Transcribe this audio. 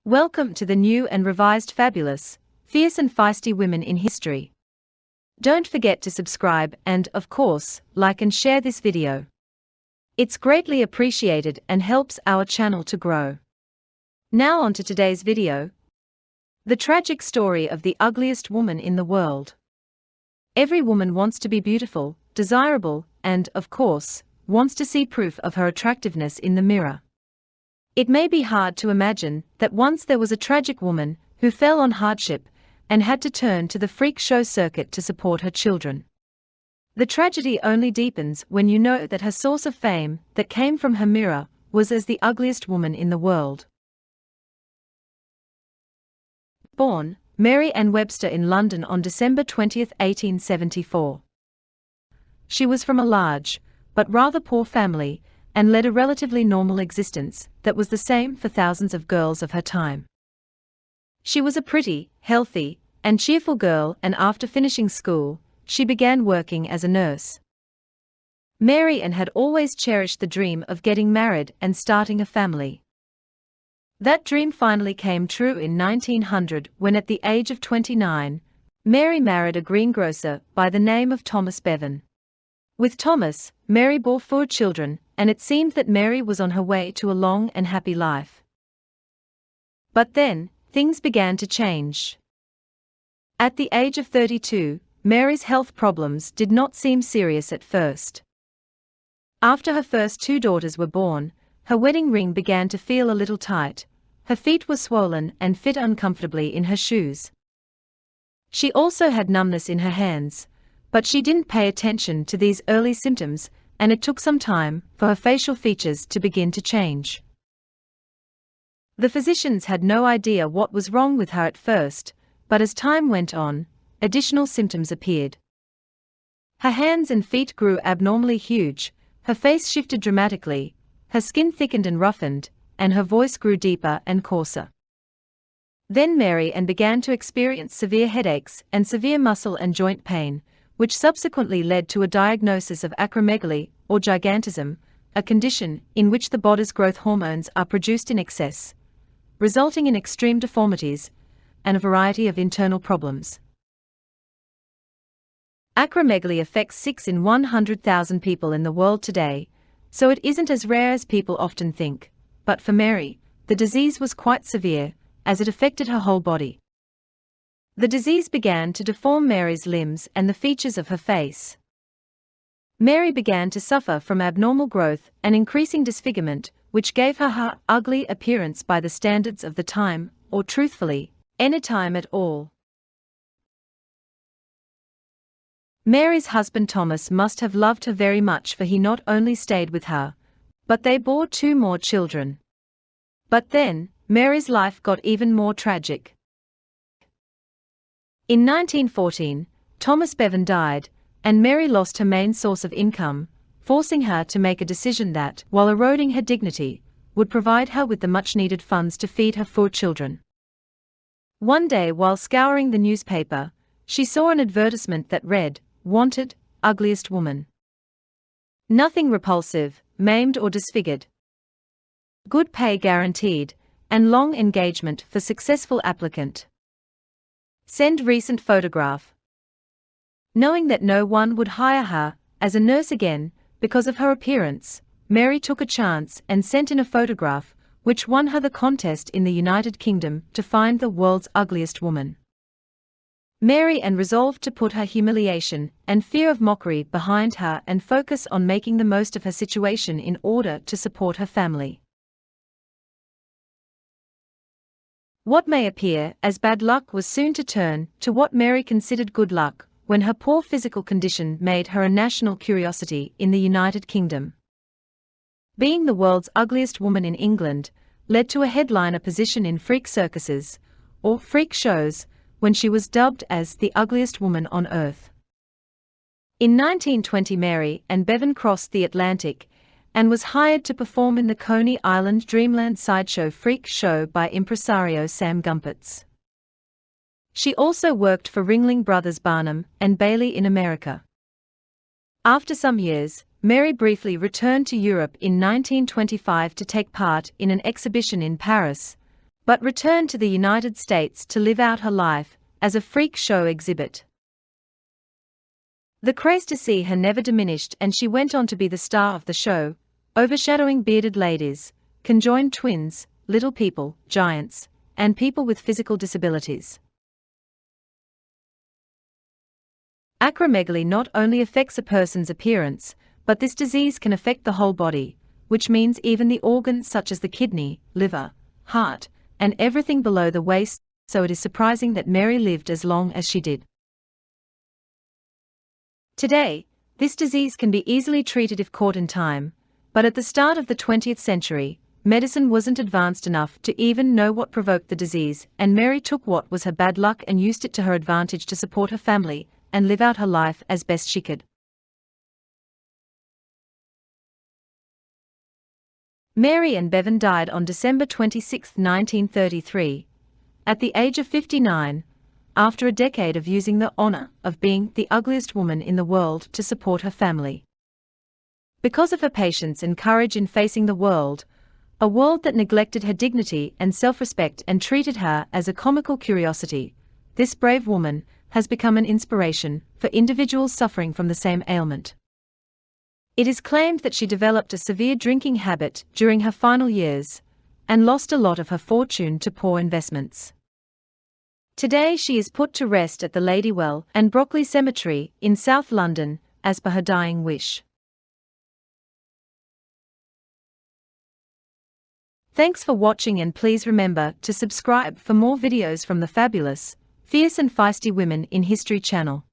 Welcome to the new and revised fabulous, fierce and feisty women in history. Don't forget to subscribe and, of course, like and share this video. It's greatly appreciated and helps our channel to grow. Now on to today's video. The tragic story of the ugliest woman in the world. Every woman wants to be beautiful, desirable, and, of course, wants to see proof of her attractiveness in the mirror. It may be hard to imagine that once there was a tragic woman who fell on hardship and had to turn to the freak show circuit to support her children. The tragedy only deepens when you know that her source of fame that came from her mirror was as the ugliest woman in the world. Born, Mary Ann Webster in London on December 20, 1874. She was from a large, but rather poor family, and led a relatively normal existence that was the same for thousands of girls of her time. She was a pretty, healthy, and cheerful girl, and after finishing school, she began working as a nurse. Mary Ann had always cherished the dream of getting married and starting a family. That dream finally came true in 1900 when at the age of 29, Mary married a greengrocer by the name of Thomas Bevan. With Thomas, Mary bore 4 children, and it seemed that Mary was on her way to a long and happy life. But then, things began to change. At the age of 32, Mary's health problems did not seem serious at first. After her first 2 daughters were born, her wedding ring began to feel a little tight, her feet were swollen and fit uncomfortably in her shoes. She also had numbness in her hands, but she didn't pay attention to these early symptoms, and it took some time for her facial features to begin to change. The physicians had no idea what was wrong with her at first, but as time went on, additional symptoms appeared. Her hands and feet grew abnormally huge, her face shifted dramatically, her skin thickened and roughened, and her voice grew deeper and coarser. Then Mary Ann began to experience severe headaches and severe muscle and joint pain, which subsequently led to a diagnosis of acromegaly, or gigantism, a condition in which the body's growth hormones are produced in excess, resulting in extreme deformities and a variety of internal problems. Acromegaly affects 6 in 100,000 people in the world today, so it isn't as rare as people often think, but for Mary, the disease was quite severe, as it affected her whole body. The disease began to deform Mary's limbs and the features of her face. Mary began to suffer from abnormal growth and increasing disfigurement, which gave her ugly appearance by the standards of the time, or truthfully, any time at all. Mary's husband Thomas must have loved her very much, for he not only stayed with her, but they bore 2 more children. But then, Mary's life got even more tragic. In 1914, Thomas Bevan died, and Mary lost her main source of income, forcing her to make a decision that, while eroding her dignity, would provide her with the much-needed funds to feed her 4 children. One day while scouring the newspaper, she saw an advertisement that read, "Wanted, ugliest woman. Nothing repulsive, maimed or disfigured. Good pay guaranteed, and long engagement for successful applicant. Send recent photograph." Knowing that no one would hire her as a nurse again because of her appearance, Mary took a chance and sent in a photograph, which won her the contest in the United Kingdom to find the world's ugliest woman. Mary Ann resolved to put her humiliation and fear of mockery behind her and focus on making the most of her situation in order to support her family. What may appear as bad luck was soon to turn to what Mary considered good luck, when her poor physical condition made her a national curiosity in the United Kingdom. Being the world's ugliest woman in England led to a headliner position in freak circuses, or freak shows, when she was dubbed as the ugliest woman on earth. In 1920, Mary Ann Brevan crossed the Atlantic and was hired to perform in the Coney Island Dreamland Sideshow freak show by impresario Sam Gumpets. She also worked for Ringling Brothers Barnum and Bailey in America. After some years, Mary briefly returned to Europe in 1925 to take part in an exhibition in Paris, but returned to the United States to live out her life as a freak show exhibit. The craze to see her never diminished, and she went on to be the star of the show, overshadowing bearded ladies, conjoined twins, little people, giants, and people with physical disabilities. Acromegaly not only affects a person's appearance, but this disease can affect the whole body, which means even the organs such as the kidney, liver, heart, and everything below the waist, so it is surprising that Mary lived as long as she did. Today, this disease can be easily treated if caught in time, but at the start of the 20th century, medicine wasn't advanced enough to even know what provoked the disease, and Mary took what was her bad luck and used it to her advantage to support her family and live out her life as best she could. Mary Ann Brevan died on December 26, 1933, at the age of 59, after a decade of using the honor of being the ugliest woman in the world to support her family. Because of her patience and courage in facing the world, a world that neglected her dignity and self-respect and treated her as a comical curiosity, this brave woman has become an inspiration for individuals suffering from the same ailment. It is claimed that she developed a severe drinking habit during her final years and lost a lot of her fortune to poor investments. Today she is put to rest at the Ladywell and Brockley Cemetery in South London, as per her dying wish. Thanks for watching, and please remember to subscribe for more videos from the fabulous, fierce and feisty women in history channel.